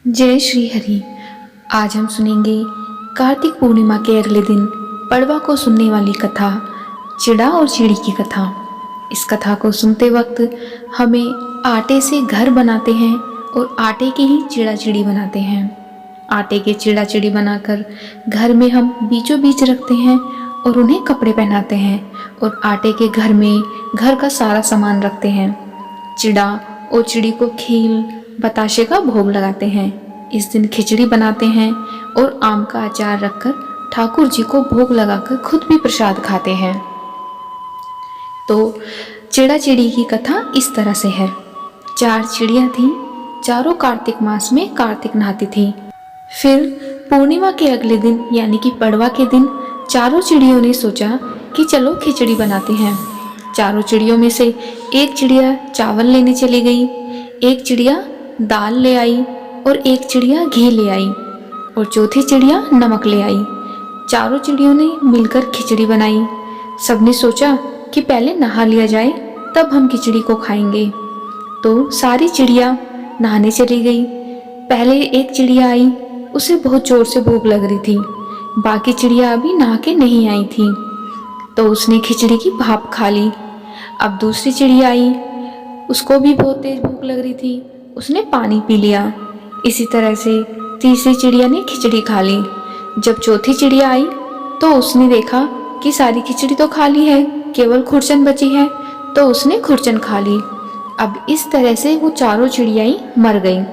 जय श्री हरि। आज हम सुनेंगे कार्तिक पूर्णिमा के अगले दिन पड़वा को सुनने वाली कथा चिड़ा और चिड़ी की कथा। इस कथा को सुनते वक्त हमें आटे से घर बनाते हैं और आटे की ही चिड़ा चिड़ी बनाते हैं। आटे के चिड़ा चिड़ी बनाकर घर में हम बीचों बीच रखते हैं और उन्हें कपड़े पहनाते हैं और आटे के घर में घर का सारा सामान रखते हैं। चिड़ा और चिड़ी को खील बताशे का भोग लगाते हैं। इस दिन खिचड़ी बनाते हैं और आम का अचार रखकर ठाकुर जी को भोग लगाकर खुद भी प्रसाद खाते हैं। तो चिड़ा चिड़ी की कथा इस तरह से है। 4 चिड़ियाँ थीं, चारों कार्तिक मास में कार्तिक नहाती थीं। फिर पूर्णिमा के अगले दिन यानी कि पड़वा के दिन चारों चिड़ियों ने सोचा कि चलो खिचड़ी बनाते हैं। चारों चिड़ियों में से एक चिड़िया चावल लेने चली गई, एक चिड़िया दाल ले आई और एक चिड़िया घी ले आई और चौथी चिड़िया नमक ले आई। चारों चिड़ियों ने मिलकर खिचड़ी बनाई। सबने सोचा कि पहले नहा लिया जाए तब हम खिचड़ी को खाएंगे। तो सारी चिड़िया नहाने चली गई। पहले एक चिड़िया आई, उसे बहुत जोर से भूख लग रही थी। बाकी चिड़िया अभी नहा के नहीं आई थी, तो उसने खिचड़ी की भाप खा ली। अब दूसरी चिड़िया आई, उसको भी बहुत तेज भूख लग रही थी, उसने पानी पी लिया। इसी तरह से तीसरी चिड़िया ने खिचड़ी खा ली। जब चौथी चिड़िया आई तो उसने देखा कि सारी खिचड़ी तो खा ली है, केवल खुरचन बची है, तो उसने खुरचन खा ली। अब इस तरह से वो चारों चिड़ियाएं मर गईं।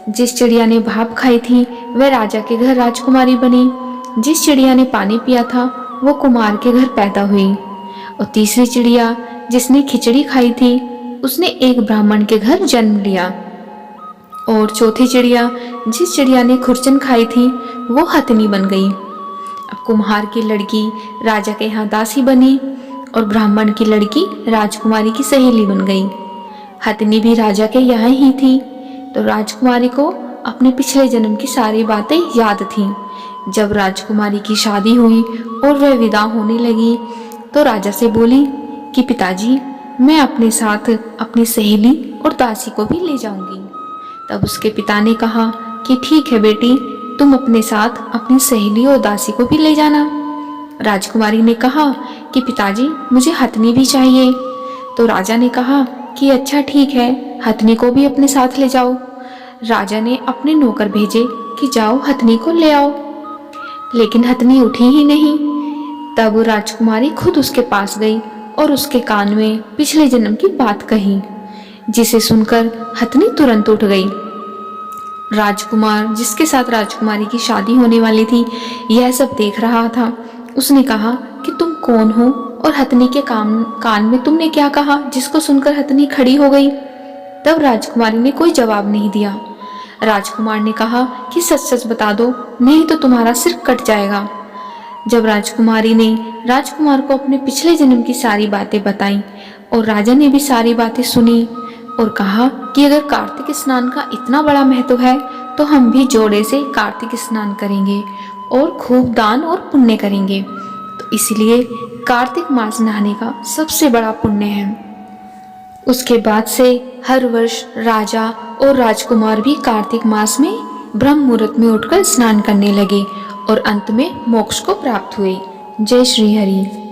जिस चिड़िया ने भाप खाई थी वह राजा के घर राजकुमारी बनी। जिस चिड़िया ने पानी पिया था वो कुमार के घर पैदा हुई और तीसरी चिड़िया जिसने खिचड़ी खाई थी उसने एक ब्राह्मण के घर जन्म लिया और चौथी चिड़िया जिस चिड़िया ने खुरचन खाई थी वो हथनी बन गई। अब कुम्हार की लड़की राजा के यहाँ दासी बनी और ब्राह्मण की लड़की राजकुमारी की सहेली बन गई। हथनी भी राजा के यहाँ ही थी, तो राजकुमारी को अपने पिछले जन्म की सारी बातें याद थीं। जब राजकुमारी की शादी हुई और वह विदा होने लगी तो राजा से बोली कि पिताजी, मैं अपने साथ अपनी सहेली और दासी को भी ले जाऊंगी। तब उसके पिता ने कहा कि ठीक है बेटी, तुम अपने साथ अपनी सहेली और दासी को भी ले जाना। राजकुमारी ने कहा कि पिताजी, मुझे हथनी भी चाहिए। तो राजा ने कहा कि अच्छा ठीक है, हथनी को भी अपने साथ ले जाओ। राजा ने अपने नौकर भेजे कि जाओ हथनी को ले आओ, लेकिन हथनी उठी ही नहीं। तब राजकुमारी खुद उसके पास गई और उसके कान में पिछले जन्म की बात कही, जिसे सुनकर हथनी तुरंत उठ गई। राजकुमार जिसके साथ राजकुमारी की शादी होने वाली थी यह सब देख रहा था। उसने कहा कि तुम कौन हो और हथनी के कान में तुमने क्या कहा, जिसको सुनकर हथनी खड़ी हो गई। तब राजकुमारी ने कोई जवाब नहीं दिया। राजकुमार ने कहा कि सच सच बता दो, नहीं तो तुम्हारा सिर कट जाएगा। जब राजकुमारी ने राजकुमार को अपने पिछले जन्म की सारी बातें बताईं और राजा ने भी सारी बातें सुनी और कहा कि अगर कार्तिक स्नान का इतना बड़ा महत्व है तो हम भी जोड़े से कार्तिक स्नान करेंगे और खूब दान और पुण्य करेंगे। तो इसलिए कार्तिक मास नहाने का सबसे बड़ा पुण्य है। उसके बाद से हर वर्ष राजा और राजकुमार भी कार्तिक मास में ब्रह्म मुहूर्त में उठकर स्नान करने लगे और अंत में मोक्ष को प्राप्त हुए। जय श्री हरि।